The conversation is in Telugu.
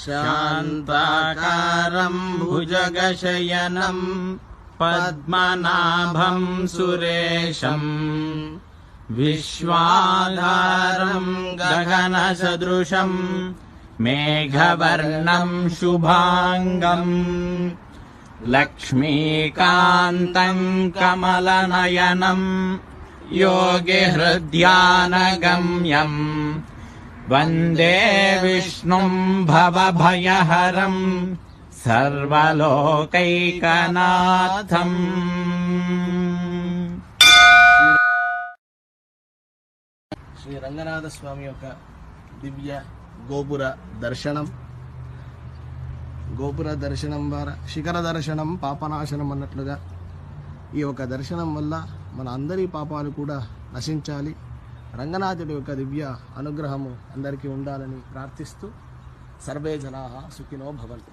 శాంతాకారం భుజగశయనం పద్మనాభం సురేశం విశ్వాధారం గగనసదృశం మేఘవర్ణం శుభాంగం లక్ష్మీకాంతం కమలనయనం యోగిహృద్యానగమ్యం వందే విష్ణుం భవభయహరం సర్వలోకైకనాథం. శ్రీ రంగనాథ స్వామి యొక్క దివ్య గోపుర దర్శనం ద్వారా శిఖర దర్శనం పాపనాశనం అన్నట్లుగా ఈ యొక్క దర్శనం వల్ల మన అందరి పాపాలు కూడా నశించాలి, రంగనాథుడి యొక్క దివ్య అనుగ్రహము అందరికీ ఉండాలని ప్రార్థిస్తూ సర్వే జనాః సుఖినో భవంతు.